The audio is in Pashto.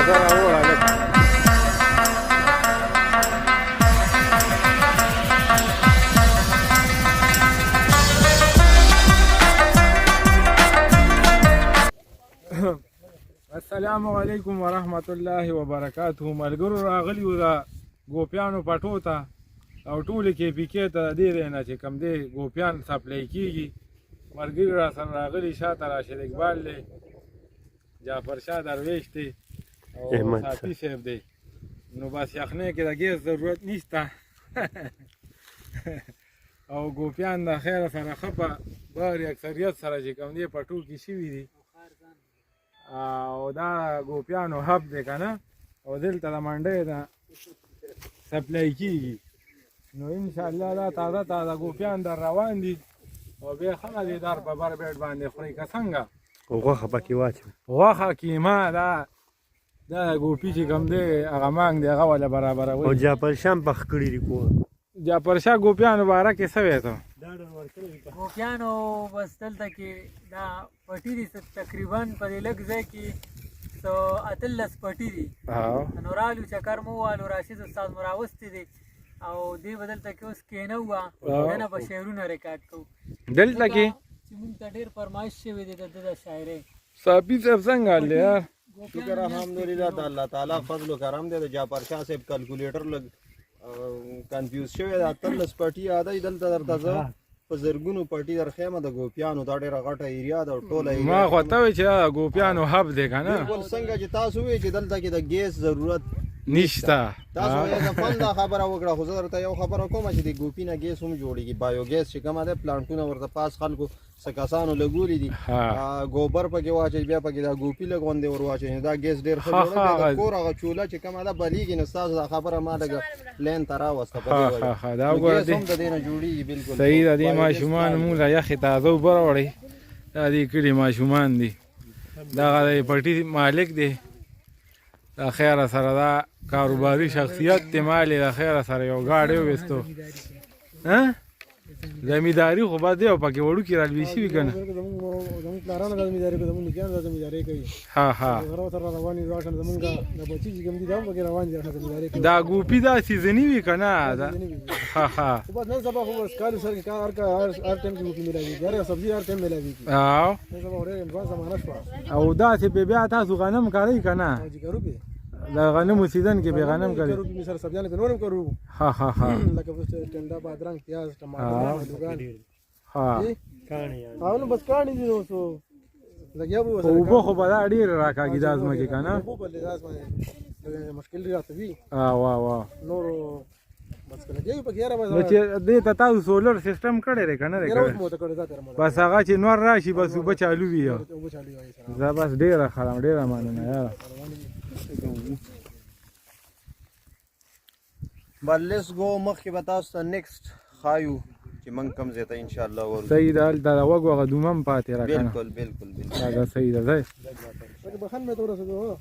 اندازه راوړه لږ. السلام علیکم ورحمت الله وبرکاته. ملګرو راغلي وو د ګوپیانو پټو ته او ټولې KPK ته د دې نه چې کوم دی ګوپیان سپلای کېږي. ملګري را سره راغلي، شاته راشد اقبال دی، جعفر شاه درویش دی او صافي صاحب دی. نو بس یخنۍ کې د ګیس ضرورت نشته او ګوپیان د خیره سره ښه په باري اکثریت سره چې کوم دی پټو کې شوي دي او دا ګوپیانو هب دی که نه، او دلته د منډۍ د سپلای کېږي. نو انشاءالله دا تازه تازه ګوپیان در روان دي او بیا ښه دیدار په بر بیټ باندې خوري که څنګه غوښه پکې واچوي. غوښه کیما دا ګوپي چې کوم دی هغه مانګ دی هغه وله برابروي. او جعفر شاه هم پخ کړي دي کور. جعفر شاه ګوپیانو باره کې څه وایې ته؟ ګوپیانو بس دلته کې دا پټي دي تقریبا په دې لږ ځای کې 18 پټي دي. نو رالو چکر مو والو راشد استاد مو راوستي دي او دې بدلته کې اوس کېنه وه نه به شعرونه ریکارډ کوو دلته کې چې موږ ته ډېر فرمایش شوی دی د ده د شاعرۍ. صافي صاحب څنګه حال دی یار؟ شکر الحمدلله د الله تعالی فضل و کرم دی. د جعفر شاه صاحب کلکولیټر لږ کنفیوز شوی دی. 18 پټي یادوي دلته درته زه په زرګونو پټي درخیمه د ګوپیانو. دا ډېره غټه ایریا ده او ټوله ایریا ما خو ته وایي چې دا ګوپیانو هب دی که نه؟ بلکل څنګه چې تاسو وایئ چې دلته کې د ګیس ضرورت نشته. تاسو د فن دا خبره وکړه، خو زه درته یو خبره کومه چې د ګوپي نه ګیس هم جوړېږي. بایو ګیس چې کومه ده پلانټونه ورته پاس خلکو څه کسانو لګولي دي، ګوبر پکې واچوي، بیا پکې دا ګوپي لږ غوندې ور واچوي. دا ګیس ډېر ښه جوړوي. د کور هغه چوله چې کومه ده بلیږي نو ستاسو دا خبره ما لږه پلین ته راوسته په دې وجه. دا وګوره ګیس هم د دې نه جوړېږي. بالکل صحیح ده. دې ماشومان مونږ له یخې تازه اوبه راوړئ. دا دې کلي ماشومان دي. دغه د پټي مالک دی، د خیره سره دا کاروباري شخصیت دی. مالې د خیره سره یو ګاډی وویستو. زمینداري خو به دی او پکې وړوکي رالویسي وي که نه؟ زموږ پلارانو دا زمینداري کوي، زموږ نیکیان دا زمینداري کوي. غره سره روان دي، دا زموږ د بچي چې کوم دي دا هم پکې روان دي زمینداري کوي. دا ګوپي دا سیزني وي که نه؟ خو بس نن سبا خو بس کالو سر کې کار هر ټایم کې ګوپي میلاوېږي، هر سبزي هر ټایم میلاوېږي. نن سبا ډېر ایډوانس زمانه شوه. او داسې بیا تاسو غنم کرئ که نه؟ چې کرو پې د غنمو سیزن کې به غنم کرئ؟ کرو پې سره سبزیانې پې نور هم کرو. لکه ټنډه، بادرنګ، پیاز، ټماټر، آلوګان. نو بس کاڼي دي نو څو لګیا به ورسره. اوبه خو به دا ډېرې راکاږي دا ځمکې که نه؟ اوبه به لحاظ باندې مشکل راته وي. نورو بس که لګیا وي پکې یاره نو چې دې ته تاسو سولر سیسټم کړی دی که نه دی کړی؟ بس هغه چې نور راشي بس اوبه چالو وي. زه بس ډېره ښه ډېره مننه یاره. بس لیټس ګو. مخکې به تاسو ته نیکسټ ښایو چې موږ کوم ځای ته انشاءالله ورځو. صحیح ده. هلته د وږو هغه دومه هم پاتې را که نه؟ بالکل بالکل بالکل دا صحیح ده. ځای بخن مې ته ورسېدو.